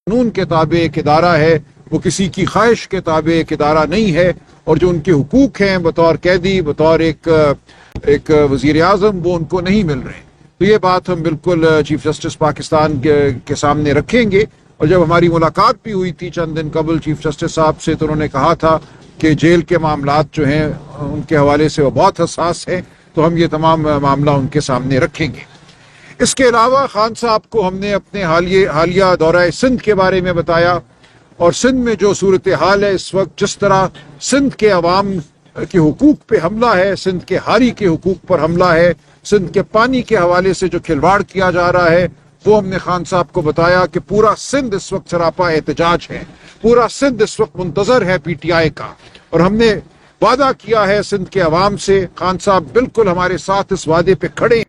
قانون کے تابع ایک ادارہ ہے، وہ کسی کی خواہش کے تابع ایک ادارہ نہیں ہے، اور جو ان کے حقوق ہیں بطور قیدی، بطور ایک وزیر اعظم، وہ ان کو نہیں مل رہے۔ تو یہ بات ہم بالکل چیف جسٹس پاکستان کے سامنے رکھیں گے۔ اور جب ہماری ملاقات بھی ہوئی تھی چند دن قبل چیف جسٹس صاحب سے، تو انہوں نے کہا تھا کہ جیل کے معاملات جو ہیں ان کے حوالے سے وہ بہت حساس ہیں، تو ہم یہ تمام معاملہ ان کے سامنے رکھیں گے۔ اس کے علاوہ خان صاحب کو ہم نے اپنے حالیہ دورہ سندھ کے بارے میں بتایا، اور سندھ میں جو صورتحال ہے اس وقت، جس طرح سندھ کے عوام کے حقوق پہ حملہ ہے، سندھ کے ہاری کے حقوق پر حملہ ہے، سندھ کے پانی کے حوالے سے جو کھلواڑ کیا جا رہا ہے، وہ ہم نے خان صاحب کو بتایا کہ پورا سندھ اس وقت سراپا احتجاج ہے، پورا سندھ اس وقت منتظر ہے پی ٹی آئی کا، اور ہم نے وعدہ کیا ہے سندھ کے عوام سے۔ خان صاحب بالکل ہمارے ساتھ اس وعدے پہ کھڑے ہیں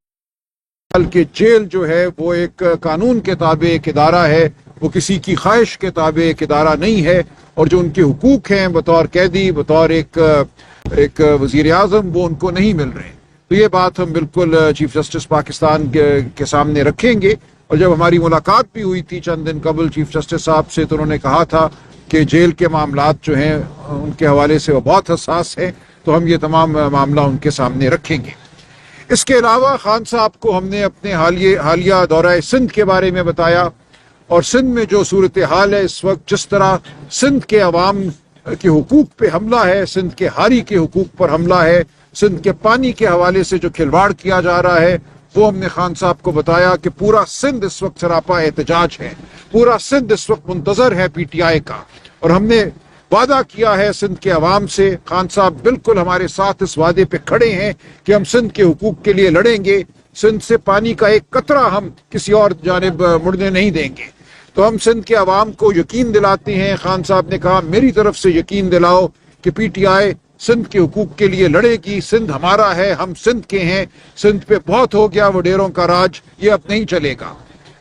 کہ جیل جو ہے وہ ایک قانون کے تابع ایک ادارہ ہے، وہ کسی کی خواہش کے تابع ایک ادارہ نہیں ہے، اور جو ان کے حقوق ہیں بطور قیدی، بطور ایک وزیر اعظم، وہ ان کو نہیں مل رہے۔ تو یہ بات ہم بالکل چیف جسٹس پاکستان کے سامنے رکھیں گے۔ اور جب ہماری ملاقات بھی ہوئی تھی چند دن قبل چیف جسٹس صاحب سے، تو انہوں نے کہا تھا کہ جیل کے معاملات جو ہیں ان کے حوالے سے وہ بہت حساس ہیں، تو ہم یہ تمام معاملہ ان کے سامنے رکھیں گے۔ اس کے علاوہ خان صاحب کو ہم نے اپنے حالیہ دورہ سندھ کے بارے میں بتایا، اور سندھ میں جو صورتحال ہے اس وقت، جس طرح سندھ کے عوام کے حقوق پہ حملہ ہے، سندھ کے ہاری کے حقوق پر حملہ ہے، سندھ کے پانی کے حوالے سے جو کھلواڑ کیا جا رہا ہے، وہ ہم نے خان صاحب کو بتایا کہ پورا سندھ اس وقت سراپا احتجاج ہے، پورا سندھ اس وقت منتظر ہے پی ٹی آئی کا، اور ہم نے وعدہ کیا ہے سندھ کے عوام سے۔ خان صاحب بالکل ہمارے ساتھ اس وعدے پہ کھڑے ہیں کہ ہم سندھ کے حقوق کے لیے لڑیں گے، سندھ سے پانی کا ایک قطرہ ہم کسی اور جانب مڑنے نہیں دیں گے۔ تو ہم سندھ کے عوام کو یقین دلاتے ہیں۔ خان صاحب نے کہا میری طرف سے یقین دلاؤ کہ پی ٹی آئی سندھ کے حقوق کے لیے لڑے گی، سندھ ہمارا ہے، ہم سندھ کے ہیں، سندھ پہ بہت ہو گیا وہ ڈیروں کا راج، یہ اب نہیں چلے گا۔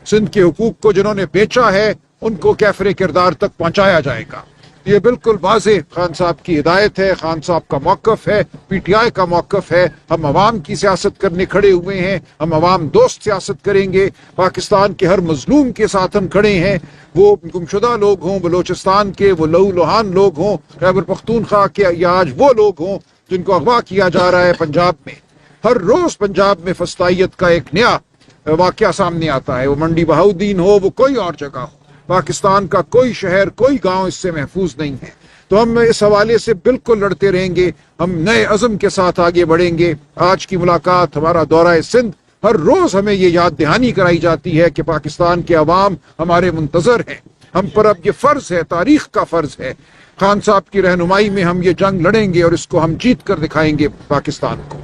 سندھ کے حقوق کو جنہوں نے بیچا ہے ان کو کیفر کردار تک پہنچایا جائے گا۔ یہ بالکل واضح خان صاحب کی ہدایت ہے، خان صاحب کا موقف ہے، پی ٹی آئی کا موقف ہے۔ ہم عوام کی سیاست کرنے کھڑے ہوئے ہیں، ہم عوام دوست سیاست کریں گے، پاکستان کے ہر مظلوم کے ساتھ ہم کھڑے ہیں، وہ گمشدہ لوگ ہوں، بلوچستان کے وہ لہو لہان لوگ ہوں، خیبر پختونخوا کے، یا آج وہ لوگ ہوں جن کو اغوا کیا جا رہا ہے پنجاب میں۔ ہر روز پنجاب میں فسطائیت کا ایک نیا واقعہ سامنے آتا ہے، وہ منڈی بہاؤدین ہو، وہ کوئی اور جگہ ہو، پاکستان کا کوئی شہر، کوئی گاؤں اس سے محفوظ نہیں ہے۔ تو ہم اس حوالے سے بالکل لڑتے رہیں گے، ہم نئے عزم کے ساتھ آگے بڑھیں گے۔ آج کی ملاقات، ہمارا دورہ سندھ، ہر روز ہمیں یہ یاد دہانی کرائی جاتی ہے کہ پاکستان کے عوام ہمارے منتظر ہیں، ہم پر اب یہ فرض ہے، تاریخ کا فرض ہے، خان صاحب کی رہنمائی میں ہم یہ جنگ لڑیں گے اور اس کو ہم جیت کر دکھائیں گے پاکستان کو۔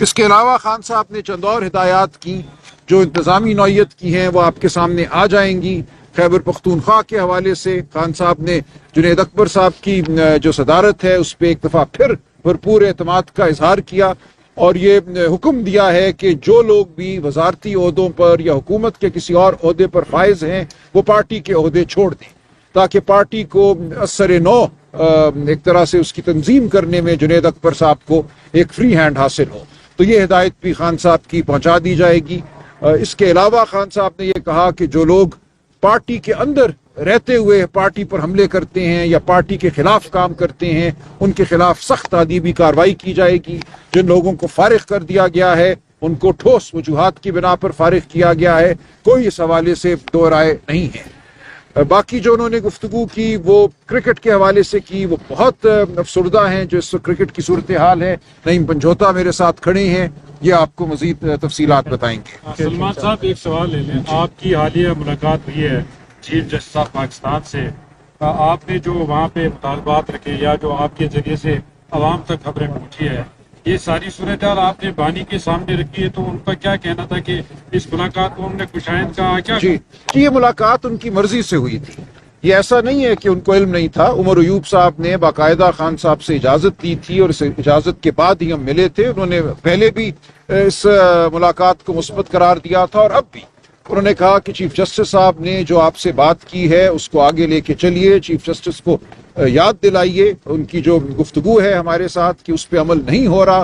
اس کے علاوہ خان صاحب نے چند اور ہدایات کی جو انتظامی نوعیت کی ہیں، وہ آپ کے سامنے آ جائیں گی۔ خیبر پختونخوا کے حوالے سے خان صاحب نے جنید اکبر صاحب کی جو صدارت ہے اس پہ ایک دفعہ پھر بھرپور اعتماد کا اظہار کیا، اور یہ حکم دیا ہے کہ جو لوگ بھی وزارتی عہدوں پر یا حکومت کے کسی اور عہدے پر فائز ہیں وہ پارٹی کے عہدے چھوڑ دیں، تاکہ پارٹی کو اثر نو ایک طرح سے اس کی تنظیم کرنے میں جنید اکبر صاحب کو ایک فری ہینڈ حاصل ہو۔ تو یہ ہدایت بھی خان صاحب کی پہنچا دی جائے گی۔ اس کے علاوہ خان صاحب نے یہ کہا کہ جو لوگ پارٹی کے اندر رہتے ہوئے پارٹی پر حملے کرتے ہیں یا پارٹی کے خلاف کام کرتے ہیں، ان کے خلاف سخت تادیبی کارروائی کی جائے گی۔ جن لوگوں کو فارغ کر دیا گیا ہے ان کو ٹھوس وجوہات کی بنا پر فارغ کیا گیا ہے، کوئی اس حوالے سے دو رائے نہیں ہے۔ باقی جو انہوں نے گفتگو کی وہ کرکٹ کے حوالے سے کی، وہ بہت افسردہ ہیں جو اس وقت کرکٹ کی صورتحال ہے۔ نعیم پنجھوتا میرے ساتھ کھڑے ہیں، یہ آپ کو مزید تفصیلات بتائیں گے۔ سلمان صاحب ایک سوال لے لیں، آپ کی حالیہ ملاقات ہوئی ہے چیف جسٹس آف پاکستان سے، آپ نے جو وہاں پہ مطالبات رکھے یا جو آپ کے ذریعے سے عوام تک خبریں پہنچی ہے، یہ ساری صورتحال آپ نے بانی کے سامنے رکھی ہے، تو ان کا کیا کہنا تھا کہ اس ملاقات کو انہوں نے کشائند کہا کیا؟ جی، یہ ملاقات ان کی مرضی سے ہوئی تھی، یہ ایسا نہیں ہے کہ ان کو علم نہیں تھا۔ عمر ایوب صاحب نے باقاعدہ خان صاحب سے اجازت دی تھی، اور اس اجازت کے بعد ہی ہم ملے تھے۔ انہوں نے پہلے بھی اس ملاقات کو مثبت قرار دیا تھا، اور اب بھی انہوں نے کہا کہ چیف جسٹس صاحب نے جو آپ سے بات کی ہے اس کو آگے لے کے چلیے، چیف جسٹس کو یاد دلائیے ان کی جو گفتگو ہے ہمارے ساتھ کہ اس پہ عمل نہیں ہو رہا،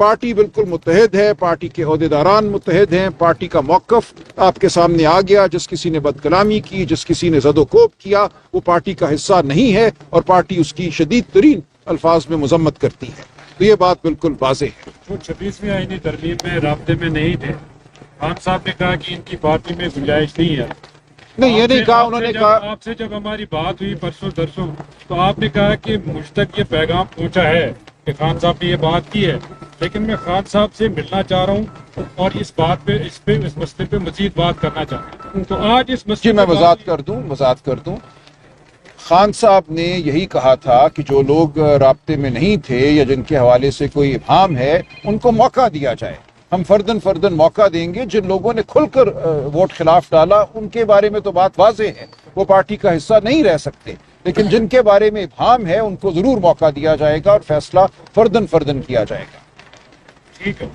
پارٹی بالکل متحد ہے، پارٹی کے عہدیداران متحد ہیں، پارٹی کا موقف آپ کے سامنے آ گیا. جس کسی نے بد کلامی کی، جس کسی نے زد و کوب کیا، وہ پارٹی کا حصہ نہیں ہے اور پارٹی اس کی شدید ترین الفاظ میں مذمت کرتی ہے. تو یہ بات بالکل واضح ہے. جو 26ویں آئینی ترمیم میں رابطے میں نہیں تھے، خان صاحب نے کہا کہ ان کی پارٹی میں گنجائش نہیں ہے. نہیں، یہ نہیں کہا انہوں نے. کہا آپ سے جب ہماری بات ہوئی پرسوں درسوں، تو آپ نے کہا کہ مجھ تک یہ پیغام پہنچا ہے کہ خان صاحب نے یہ بات کی ہے، لیکن میں خان صاحب سے ملنا چاہ رہا ہوں اور اس مسئلے پہ مزید بات کرنا چاہتا ہوں. تو آج اس مسئلے جی میں وضاحت کر دوں. خان صاحب نے یہی کہا تھا کہ جو لوگ رابطے میں نہیں تھے یا جن کے حوالے سے کوئی ابہام ہے ان کو موقع دیا جائے. ہم فردن موقع دیں گے. جن لوگوں نے کھل کر ووٹ خلاف ڈالا ان کے بارے میں تو بات واضح ہے، وہ پارٹی کا حصہ نہیں رہ سکتے، لیکن جن کے بارے میں ابہام ہے ان کو ضرور موقع دیا جائے گا اور فیصلہ فردن کیا جائے گا. ٹھیک ہے.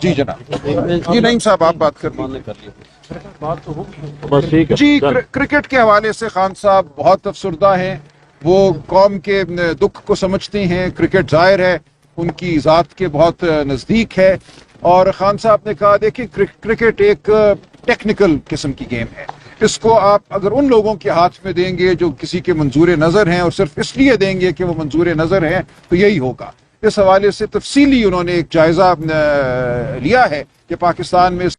جی جناب. جی نعیم صاحب آپ بات کر لیں. بات تو ہوگی. بس ٹھیک ہے. جی کرکٹ کے حوالے سے خان صاحب بہت افسردہ ہیں. وہ قوم کے دکھ کو سمجھتے ہیں. کرکٹ ظاہر ہے ان کی ذات کے بہت نزدیک ہے. اور خان صاحب نے کہا دیکھیں کرکٹ ایک ٹیکنیکل قسم کی گیم ہے. اس کو آپ اگر ان لوگوں کے ہاتھ میں دیں گے جو کسی کے منظور نظر ہیں اور صرف اس لیے دیں گے کہ وہ منظور نظر ہیں تو یہی ہوگا. اس حوالے سے تفصیلی انہوں نے ایک جائزہ لیا ہے کہ پاکستان میں اس